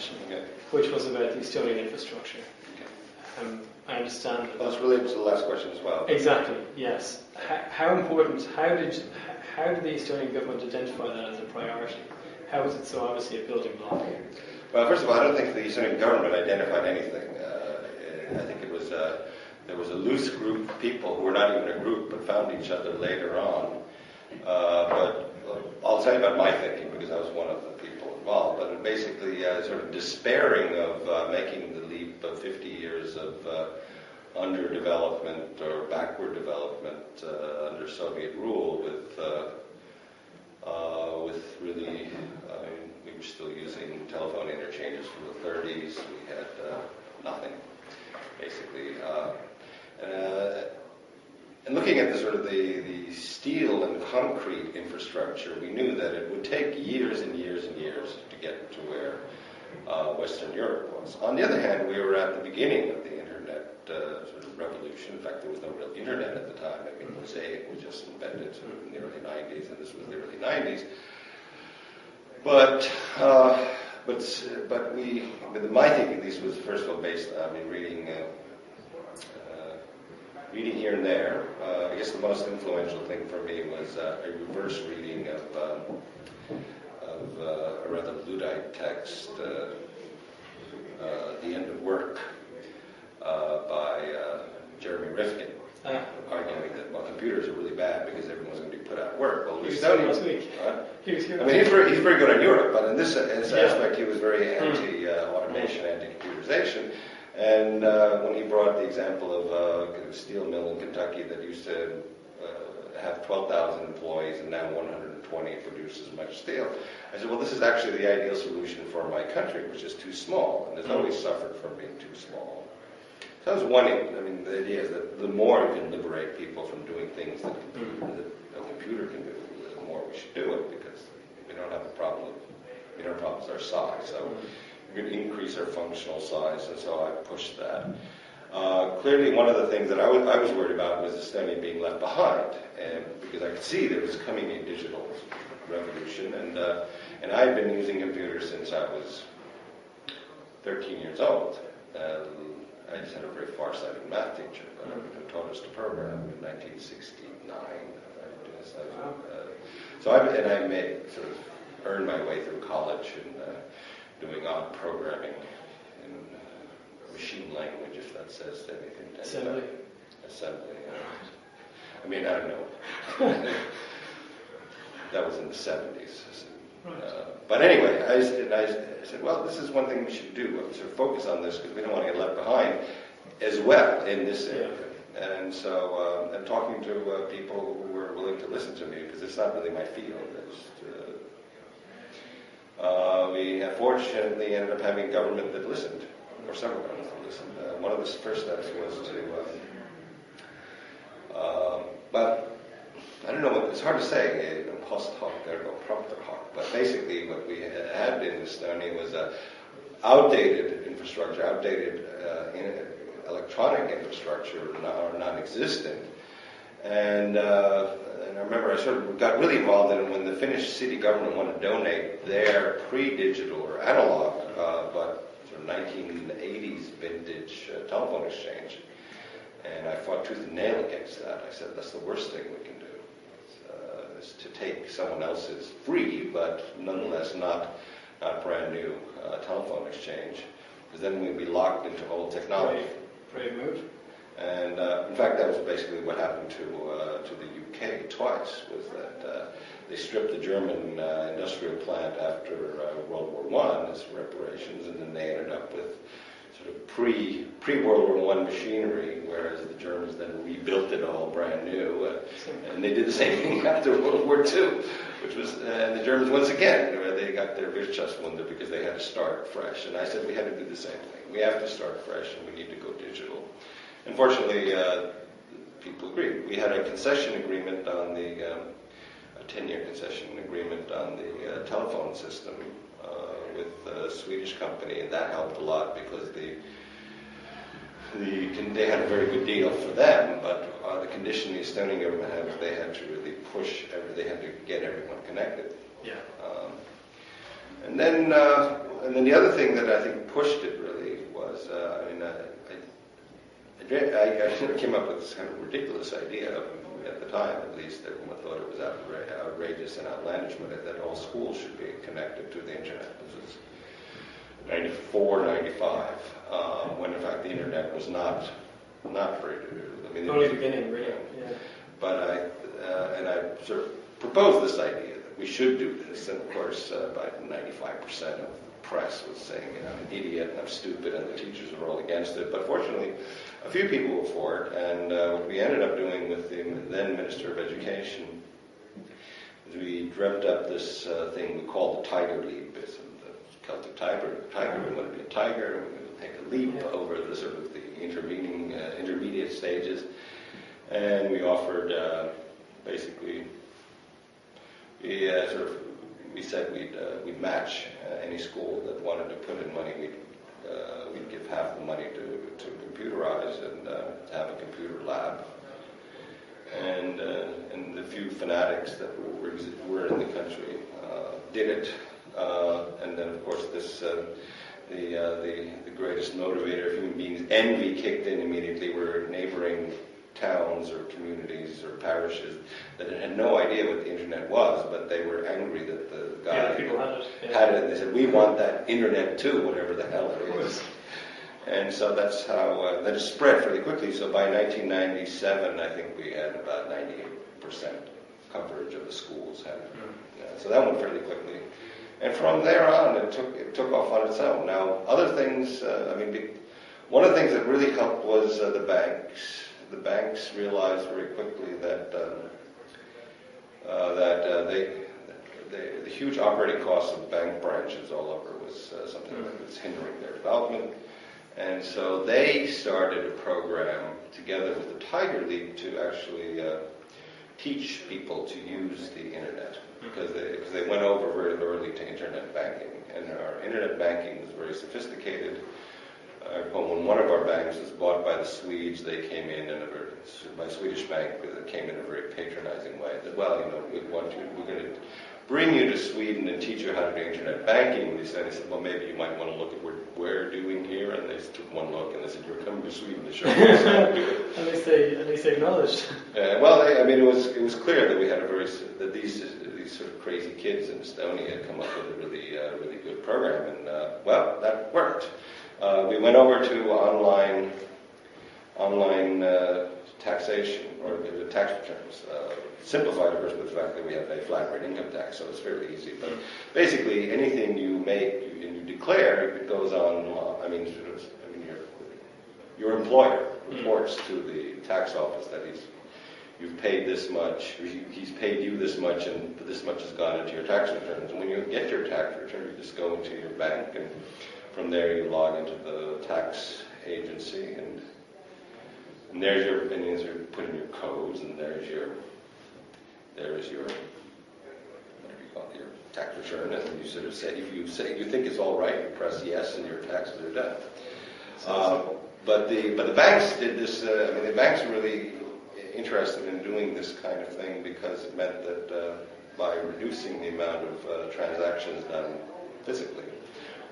question, Okay. which was about the Estonian infrastructure. Okay. I understand that. Well, it's related to the last question as well. Exactly, yes. How important, how did the Estonian government identify that as a priority? How was it so obviously a building block? Well, first of all, I don't think the Estonian government identified anything. I think it was there was a loose group of people who were not even a group but found each other later on. But I'll tell you about my thinking because I was one of the people involved. But basically, sort of despairing of making the leap of 50 years of underdevelopment or backward development under Soviet rule with really, I mean, we were still using telephone interchanges from the 30s. We had nothing, basically. And looking at the sort of the steel and concrete infrastructure, we knew that it would take years and years and years to get to where Western Europe was. On the other hand, we were at the beginning of the internet sort of revolution. In fact, there was no real internet at the time. I mean, Mosaic was just invented sort of in the early 90s, and this was the early 90s. But my thinking, at least, was first of all based on reading here and there. I guess the most influential thing for me was a reverse reading of a rather Luddite text, The End of Work, by Jeremy Rifkin, arguing that, well, computers are really bad because everyone's going to be put out of work. Well, He was here last week. I mean, he's very good on Europe, but in this aspect, he was very anti-automation, anti-computerization. And when he brought the example of a steel mill in Kentucky that used to have 12,000 employees and now 120 produce as much steel, I said, well, this is actually the ideal solution for my country, which is too small, and has always suffered from being too small. So that was one, I mean, the idea is that the more you can liberate people from doing things that a computer can do, the more we should do it, because we don't have a problem. Our problem is our size. So we're going to increase our functional size, and so I pushed that. Clearly, one of the things that I was worried about was Estonia being left behind, because I could see there was coming a digital revolution, and I had been using computers since I was 13 years old. I just had a very far-sighted math teacher who taught us to program in 1969. So I made sort of earned my way through college and doing odd programming in machine language, if that says anything to Assembly. Assembly. I mean, I don't know. That was in the 70s. Right. But anyway, I said, well, this is one thing we should do. Sort of focus on this because we don't want to get left behind as well in this area. Yeah. And so I'm talking to people who were willing to listen to me because it's not really my field. We fortunately ended up having a government that listened, or several governments that listened. One of the first steps was to, but I don't know, it's hard to say, post hoc or propter hoc, but basically what we had in Estonia was outdated infrastructure, outdated electronic infrastructure, or non-existent. And I remember I sort of got really involved in it when the Finnish city government wanted to donate their pre-digital or analog, but sort of 1980s vintage telephone exchange. And I fought tooth and nail against that. I said, that's the worst thing we can do, is to take someone else's free, but nonetheless not brand new telephone exchange, because then we'd be locked into old technology. Brave move. And in fact, that was basically what happened to the UK twice, was that they stripped the German industrial plant after World War I as reparations, and then they ended up with sort of pre-World War I machinery, whereas the Germans then rebuilt it all brand new, and they did the same thing after World War II, which was, and the Germans once again, they got their Wirtschaftswunder because they had to start fresh, and I said we had to do the same thing. We have to start fresh, and we need to go digital. Unfortunately, people agreed. We had a concession agreement on a 10-year concession agreement on the telephone system with a Swedish company, and that helped a lot because they had a very good deal for them, but the condition the Estonian government had was they had to really push, they had to get everyone connected. Yeah. And then and then the other thing that I think pushed it really was, I sort of came up with this kind of ridiculous idea at the time, at least. Everyone thought it was outrageous and outlandish, but that all schools should be connected to the internet. This was 94, 95, when in fact the internet was not very. I mean, only beginning, really. Yeah. But I sort of proposed this idea that we should do this, and of course, about 95% of the press was saying, I'm an idiot and I'm stupid, and the teachers were all against it. But fortunately, a few people were for it, and what we ended up doing with the then Minister of Education is we dreamt up this thing we called the Tiger Leap. It's the Celtic tiger. We want to be a tiger. We want to take a leap over the sort of the intermediate stages, and we offered basically we said we'd match any school that wanted to put in money. We'd give half the money to computerize and have a computer lab. And the few fanatics that were in the country did it. And then, of course, the greatest motivator of human beings, envy, kicked in immediately. Were neighboring towns or communities or parishes that had no idea what the internet was, but they were angry that the guy people had it. And they said, we want that internet too, whatever the hell it is. And so that's how that spread fairly quickly. So by 1997, I think we had about 98% coverage of the schools had it. So that went fairly quickly. And from there on, it took off on its own. Now, other things, one of the things that really helped was the banks. The banks realized very quickly that the huge operating costs of bank branches all over was something that was hindering their development. And so they started a program together with the Tiger League to actually teach people to use the internet, because they went over very early to internet banking, and our internet banking was very sophisticated. When one of our banks was bought by the Swedes, they came in by a Swedish bank, that came in a very patronizing way. That, well, we're going to bring you to Sweden and teach you how to do internet banking. And they said, well, maybe you might want to look at what we're doing here. And they took one look and they said, you're coming to Sweden to show us how to do it. At least they acknowledged. It was clear that we had that these sort of crazy kids in Estonia had come up with a really good program, and that worked. We went over to online taxation, or tax returns. Simplified, of course, with the fact that we have a flat rate income tax, so it's fairly easy. But basically, anything you make and you declare, it goes on. Your employer reports to the tax office that you've paid this much, he's paid you this much, and this much has gone into your tax returns. And when you get your tax return, you just go into your bank, and from there you log into the tax agency, and there's your opinions. You put in your codes, and there is your whatever you call it, your tax return, and you sort of say, if you think it's all right, you press yes, and your taxes are done. But the banks did this. The banks are really interested in doing this kind of thing because it meant that by reducing the amount of transactions done physically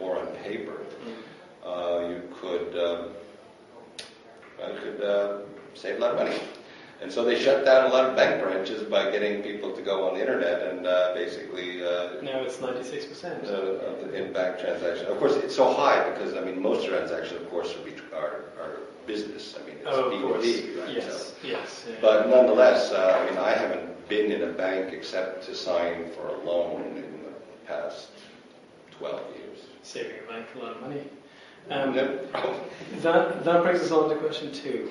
or on paper, you could save a lot of money. And so they shut down a lot of bank branches by getting people to go on the internet, and basically now it's 96% in bank transactions. Of course, it's so high because most transactions, of course, are business. It's B2B, right? Yes, yes. Yeah. But nonetheless, I haven't been in a bank except to sign for a loan in the past 12 years. Saving your bank a lot of money. That brings us on to question 2.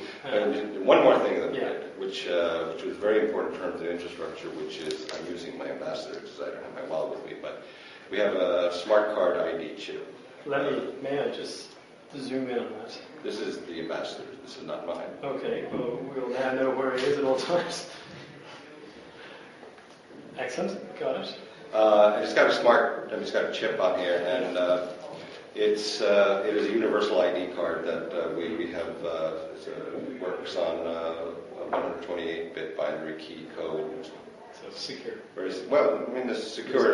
One more thing that we did, which was very important in terms of infrastructure, which is, I'm using my ambassador because I don't have my wallet with me, but we have a smart card ID chip. May I just zoom in on that? This is the ambassador. This is not mine. Okay, well, we'll now know where he is at all times. Excellent, got it. It's got a chip on here, and it is a universal ID card that we have. Works on a 128-bit binary key code. So secure. Very well. The secure